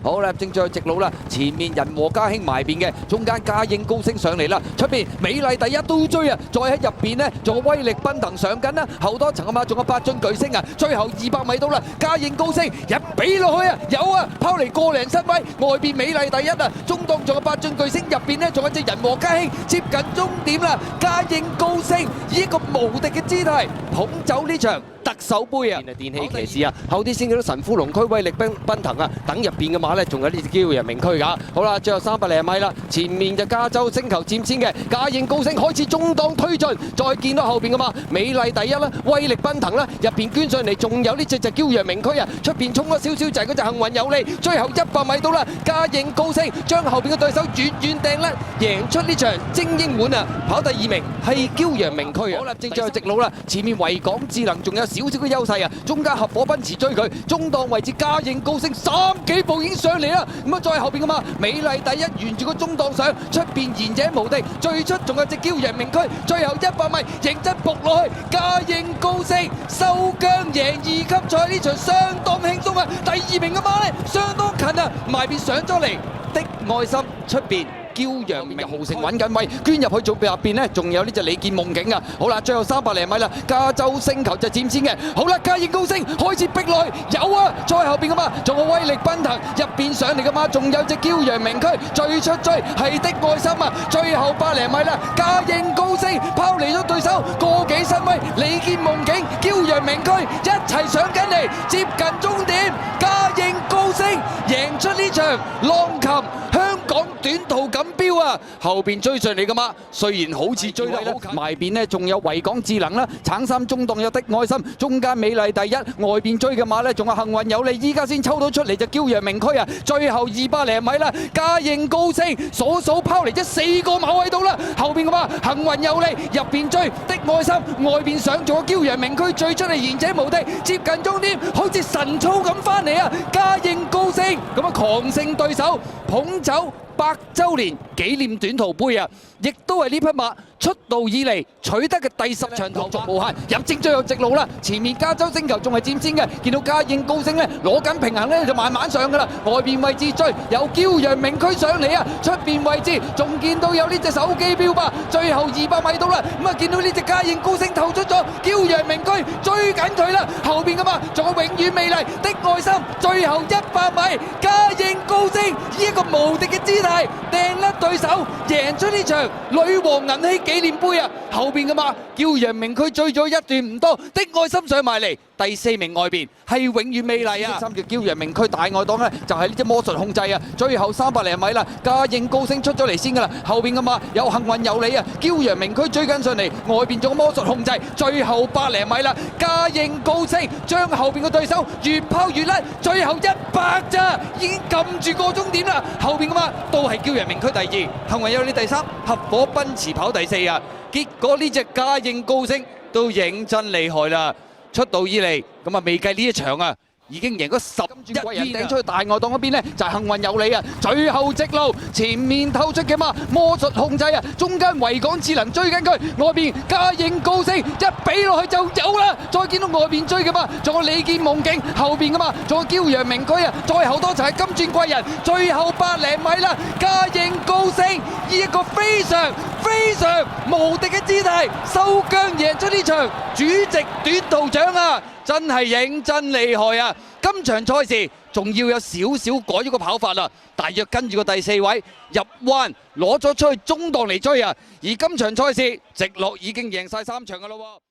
好啦，正在直路啦，前面人和家興埋邊嘅，中間嘉應高升上嚟啦，出邊美麗第一都追啊，再喺入邊呢，仲有威力奔騰上緊啦，後多層啊嘛，仲有八駿巨星啊，最後200米到啦，嘉應高升一比落去啊，有啊，拋嚟個零身位，外邊美麗第一啊，中檔仲有八駿巨星，入邊呢仲有隻人和家興，接近終點啦，嘉應高升以一個無敵嘅姿態捧走呢場特首杯啊！電氣騎士啊，後啲先見到神呼龍區威力奔騰啊，等入邊嘅馬呢，仲有呢隻驕陽明區㗎。好啦，最後300零米啦，前面就加州星球佔先嘅嘉應高升開始中檔推進，再見到後邊嘅馬美麗第一啦，威力奔騰啦，入邊捐上嚟仲有呢隻就驕陽明區啊，出邊衝咗少少就係嗰隻幸運有利，最後100米到啦，嘉應高升將後邊嘅對手遠遠掟甩，贏出呢場精英碗啊！跑第2名係驕陽明區啊！好啦，正最後直路啦，前面維港智能仲有少少嘅優勢啊，中間合夥奔馳追佢，中檔位置嘉應高升3幾步已經上嚟啦，咁啊再後邊嘅嘛美麗第一沿住個中檔上，出邊賢者無敵，最出仲有隻驕陽明區，最後100米認真撲落去，嘉應高升收韁贏2級賽呢場相當輕鬆啊！第2名嘅馬呢，相當近啊，埋邊上咗嚟的愛心出邊。驕陽明豪盛揾緊位，捐入去做入邊呢，仲有呢隻李健夢境啊！好啦，最後300零米啦，加州星球就佔先嘅。好啦，嘉應高升開始逼落去，有啊！再後邊嘅嘛，仲有威力奔騰，入邊上嚟嘅嘛，仲有隻驕陽明區，最出追係的愛心啊！最後100零米啦，嘉應高升拋離咗對手個幾身位，李健夢境、驕陽明區一齊上緊嚟，接近終點，嘉應高升贏出呢場浪琴香港短途錦標啊！後邊追上嚟嘅馬，雖然好似追得好近，埋邊呢仲有維港智能啦，橙衫中檔有的愛心，中間美麗第一，外邊追嘅馬呢仲有幸運有利，依家先抽到出嚟就驕陽明區啊！最後200零米啦，嘉應高升數拋離咗4個馬位度啦，後邊嘅馬幸運有利，入邊追的愛心，外邊上咗驕陽明區，最出嚟賢者無敵，接近終點，好似神操咁翻嚟啊！嘉應高升咁啊狂勝對手，捧走100週年紀念短途杯啊！亦都係呢匹馬出道以嚟取得嘅第10場頭續無限，入正最後直路啦！前面加州星球仲係佔先嘅，見到嘉應高升咧攞緊平衡咧就慢慢上噶啦，外邊位置追有驕陽明區上嚟啊，出邊位置仲見到有呢隻手機標靶，最後200米到啦，咁啊見到呢隻嘉應高升透出咗，驕陽明區追緊佢啦，後邊噶嘛仲有永遠美麗的愛心，最後100米嘉應高升以一個無敵嘅姿態掟甩對手，贏出呢場女王銀禧紀念杯啊！後邊嘅馬驕陽明區追咗一段唔多，的愛心上埋嚟，第4名外邊係永遠美麗啊！3條驕陽明區大外檔呢，就係呢隻魔術控制啊！最後300零米啦，嘉應高升出咗嚟先噶啦，後邊嘅馬有幸運有利啊！驕陽明區追緊上嚟，外邊仲有魔術控制，最後100零米啦，嘉應高升將後邊嘅對手越拋越甩，最後100咋，已經撳住個終點啦！後邊嘅馬都係驕陽明區第2，幸運有利第3，合夥奔馳跑第4啊！結果呢隻嘉應高升都認真厲害啦！出道以嚟咁啊，未計呢一場啊，已經贏咗11人頂出去大外檔嗰邊呢，就係幸運有利啊！最後直路前面透出嘅嘛，魔術控制啊，中間維港智能追緊佢，外邊嘉應高升一比落去就有啦！再見到外邊追嘅嘛，仲有李健夢境，後邊嘅嘛，仲有驕陽明區啊，再後多就係金鑽貴人，最後100零米啦，嘉應高升以一個非常無敵嘅姿態收韁贏出呢場主席短途獎啊！真係認真厲害啊！今場賽事仲要有少少改咗個跑法啦，大約跟住個第4位入彎攞咗出去中檔嚟追啊！而今場賽事直落已經贏晒3場噶啦喎。